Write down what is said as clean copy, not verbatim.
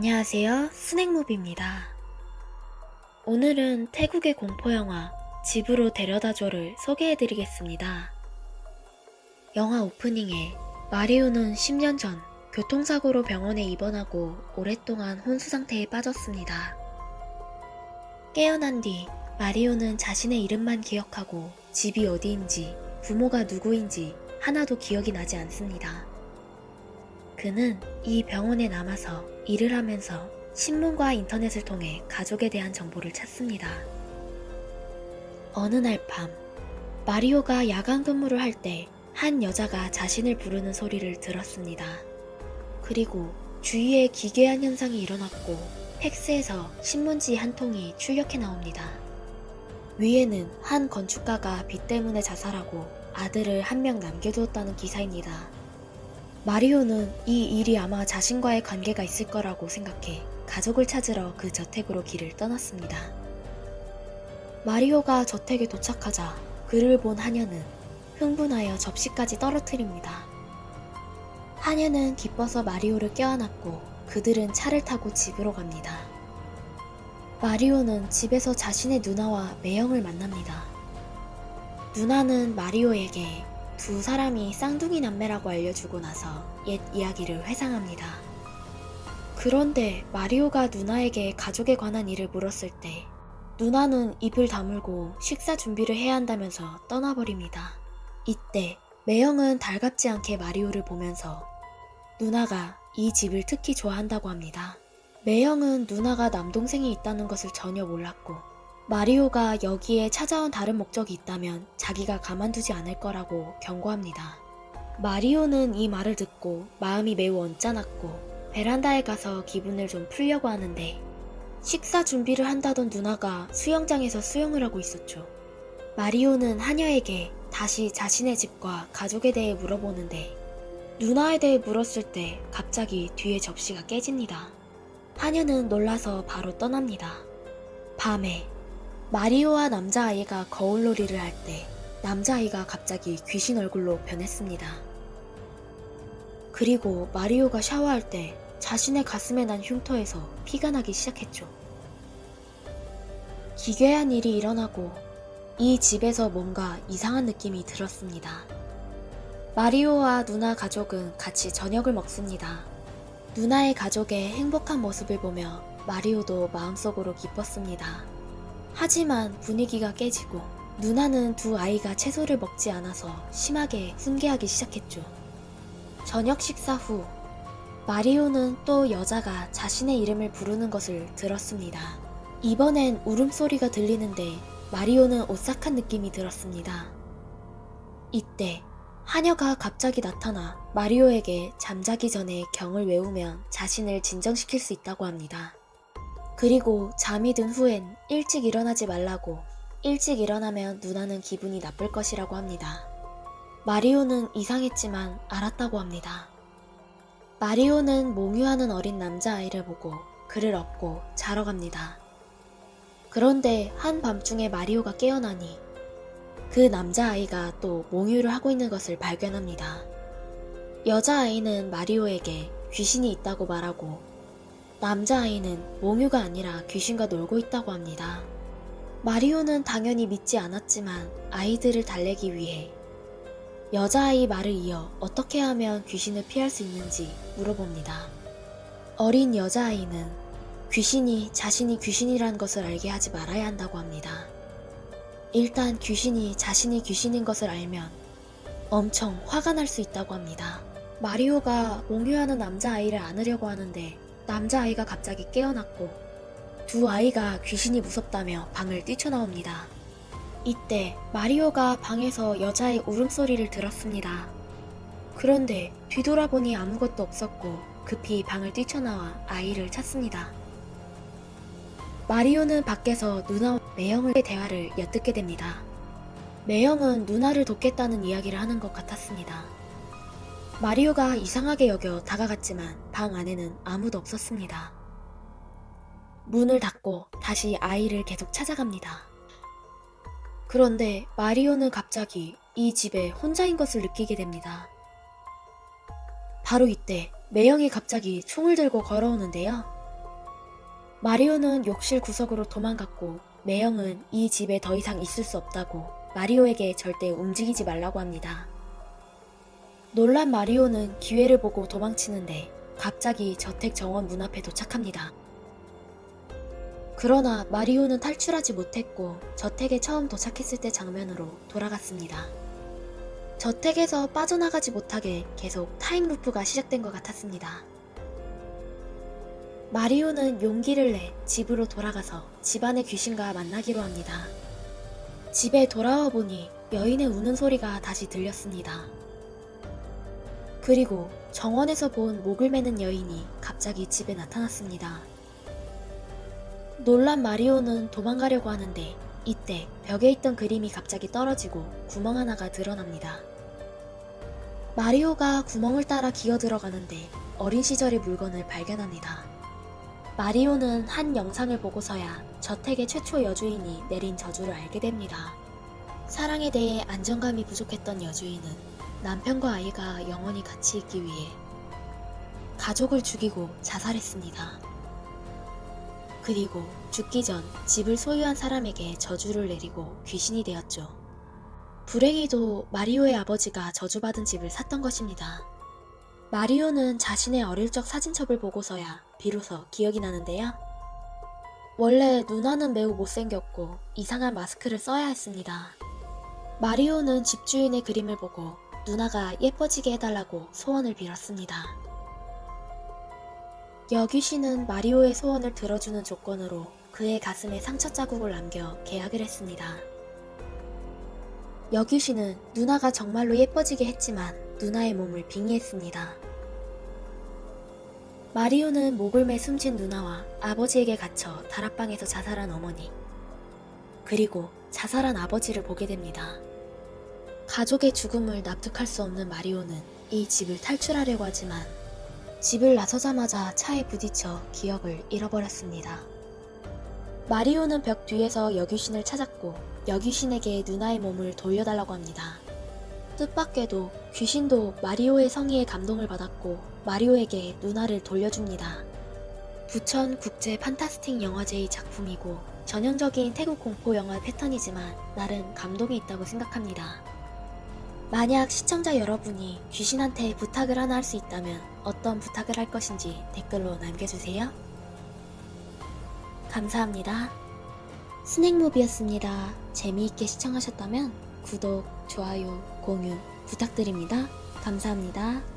안녕하세요. 스낵무비입니다. 오늘은 태국의 공포영화 집으로 데려다줘를 소개해드리겠습니다. 영화 오프닝에 마리오는 10년 전 교통사고로 병원에 입원하고 오랫동안 혼수 상태에 빠졌습니다. 깨어난 뒤 마리오는 자신의 이름만 기억하고 집이 어디인지 부모가 누구인지 하나도 기억이 나지 않습니다. 그는 이 병원에 남아서 일을 하면서 신문과 인터넷을 통해 가족에 대한 정보를 찾습니다. 어느 날 밤, 마리오가 야간 근무를 할 때 한 여자가 자신을 부르는 소리를 들었습니다. 그리고 주위에 기괴한 현상이 일어났고 팩스에서 신문지 한 통이 출력해 나옵니다. 위에는 한 건축가가 빚 때문에 자살하고 아들을 한 명 남겨두었다는 기사입니다. 마리오는 이 일이 아마 자신과의 관계가 있을 거라고 생각해 가족을 찾으러 그 저택으로 길을 떠났습니다. 마리오가 저택에 도착하자 그를 본 하녀는 흥분하여 접시까지 떨어뜨립니다. 하녀는 기뻐서 마리오를 껴안았고 그들은 차를 타고 집으로 갑니다. 마리오는 집에서 자신의 누나와 매형을 만납니다. 누나는 마리오에게 두 사람이 쌍둥이 남매라고 알려주고 나서 옛 이야기를 회상합니다. 그런데 마리오가 누나에게 가족에 관한 일을 물었을 때 누나는 입을 다물고 식사 준비를 해야 한다면서 떠나버립니다. 이때 매형은 달갑지 않게 마리오를 보면서 누나가 이 집을 특히 좋아한다고 합니다. 매형은 누나가 남동생이 있다는 것을 전혀 몰랐고 마리오가 여기에 찾아온 다른 목적이 있다면 자기가 가만두지 않을 거라고 경고합니다. 마리오는 이 말을 듣고 마음이 매우 언짢았고 베란다에 가서 기분을 좀 풀려고 하는데 식사 준비를 한다던 누나가 수영장에서 수영을 하고 있었죠. 마리오는 하녀에게 다시 자신의 집과 가족에 대해 물어보는데 누나에 대해 물었을 때 갑자기 뒤에 접시가 깨집니다. 하녀는 놀라서 바로 떠납니다. 밤에 마리오와 남자아이가 거울놀이를 할 때 남자아이가 갑자기 귀신 얼굴로 변했습니다. 그리고 마리오가 샤워할 때 자신의 가슴에 난 흉터에서 피가 나기 시작했죠. 기괴한 일이 일어나고 이 집에서 뭔가 이상한 느낌이 들었습니다. 마리오와 누나 가족은 같이 저녁을 먹습니다. 누나의 가족의 행복한 모습을 보며 마리오도 마음속으로 기뻤습니다. 하지만 분위기가 깨지고 누나는 두 아이가 채소를 먹지 않아서 심하게 훈계하기 시작했죠. 저녁 식사 후 마리오는 또 여자가 자신의 이름을 부르는 것을 들었습니다. 이번엔 울음소리가 들리는데 마리오는 오싹한 느낌이 들었습니다. 이때 하녀가 갑자기 나타나 마리오에게 잠자기 전에 경을 외우면 자신을 진정시킬 수 있다고 합니다. 그리고 잠이 든 후엔 일찍 일어나지 말라고, 일찍 일어나면 누나는 기분이 나쁠 것이라고 합니다. 마리오는 이상했지만 알았다고 합니다. 마리오는 몽유하는 어린 남자아이를 보고 그를 업고 자러 갑니다. 그런데 한밤중에 마리오가 깨어나니 그 남자아이가 또 몽유를 하고 있는 것을 발견합니다. 여자아이는 마리오에게 귀신이 있다고 말하고 남자아이는 몽유가 아니라 귀신과 놀고 있다고 합니다. 마리오는 당연히 믿지 않았지만 아이들을 달래기 위해 여자아이 말을 이어 어떻게 하면 귀신을 피할 수 있는지 물어봅니다. 어린 여자아이는 귀신이 자신이 귀신이라는 것을 알게 하지 말아야 한다고 합니다. 일단 귀신이 자신이 귀신인 것을 알면 엄청 화가 날 수 있다고 합니다. 마리오가 몽유하는 남자아이를 안으려고 하는데 남자아이가 갑자기 깨어났고 두 아이가 귀신이 무섭다며 방을 뛰쳐나옵니다. 이때 마리오가 방에서 여자의 울음소리를 들었습니다. 그런데 뒤돌아보니 아무것도 없었고 급히 방을 뛰쳐나와 아이를 찾습니다. 마리오는 밖에서 누나와 매형의 대화를 엿듣게 됩니다. 매형은 누나를 돕겠다는 이야기를 하는 것 같았습니다. 마리오가 이상하게 여겨 다가갔지만 방 안에는 아무도 없었습니다. 문을 닫고 다시 아이를 계속 찾아갑니다. 그런데 마리오는 갑자기 이 집에 혼자인 것을 느끼게 됩니다. 바로 이때 매형이 갑자기 총을 들고 걸어오는데요. 마리오는 욕실 구석으로 도망갔고 매형은 이 집에 더 이상 있을 수 없다고 마리오에게 절대 움직이지 말라고 합니다. 놀란 마리오는 기회를 보고 도망치는데 갑자기 저택 정원 문 앞에 도착합니다. 그러나 마리오는 탈출하지 못했고 저택에 처음 도착했을 때 장면으로 돌아갔습니다. 저택에서 빠져나가지 못하게 계속 타임루프가 시작된 것 같았습니다. 마리오는 용기를 내 집으로 돌아가서 집안의 귀신과 만나기로 합니다. 집에 돌아와 보니 여인의 우는 소리가 다시 들렸습니다. 그리고 정원에서 본 목을 매는 여인이 갑자기 집에 나타났습니다. 놀란 마리오는 도망가려고 하는데 이때 벽에 있던 그림이 갑자기 떨어지고 구멍 하나가 드러납니다. 마리오가 구멍을 따라 기어 들어가는데 어린 시절의 물건을 발견합니다. 마리오는 한 영상을 보고서야 저택의 최초 여주인이 내린 저주를 알게 됩니다. 사랑에 대해 안정감이 부족했던 여주인은 남편과 아이가 영원히 같이 있기 위해 가족을 죽이고 자살했습니다. 그리고 죽기 전 집을 소유한 사람에게 저주를 내리고 귀신이 되었죠. 불행히도 마리오의 아버지가 저주받은 집을 샀던 것입니다. 마리오는 자신의 어릴 적 사진첩을 보고서야 비로소 기억이 나는데요. 원래 누나는 매우 못생겼고 이상한 마스크를 써야 했습니다. 마리오는 집주인의 그림을 보고 누나가 예뻐지게 해달라고 소원을 빌었습니다. 여귀신은 마리오의 소원을 들어주는 조건으로 그의 가슴에 상처 자국을 남겨 계약을 했습니다. 여귀신은 누나가 정말로 예뻐지게 했지만 누나의 몸을 빙의했습니다. 마리오는 목을 매 숨진 누나와 아버지에게 갇혀 다락방에서 자살한 어머니, 그리고 자살한 아버지를 보게 됩니다. 가족의 죽음을 납득할 수 없는 마리오는 이 집을 탈출하려고 하지만 집을 나서자마자 차에 부딪혀 기억을 잃어버렸습니다. 마리오는 벽 뒤에서 여귀신을 찾았고 여귀신에게 누나의 몸을 돌려달라고 합니다. 뜻밖에도 귀신도 마리오의 성의에 감동을 받았고 마리오에게 누나를 돌려줍니다. 부천 국제 판타스틱 영화제의 작품이고 전형적인 태국 공포 영화 패턴이지만 나름 감동이 있다고 생각합니다. 만약 시청자 여러분이 귀신한테 부탁을 하나 할 수 있다면 어떤 부탁을 할 것인지 댓글로 남겨주세요. 감사합니다. 스낵무비였습니다. 재미있게 시청하셨다면 구독, 좋아요, 공유 부탁드립니다. 감사합니다.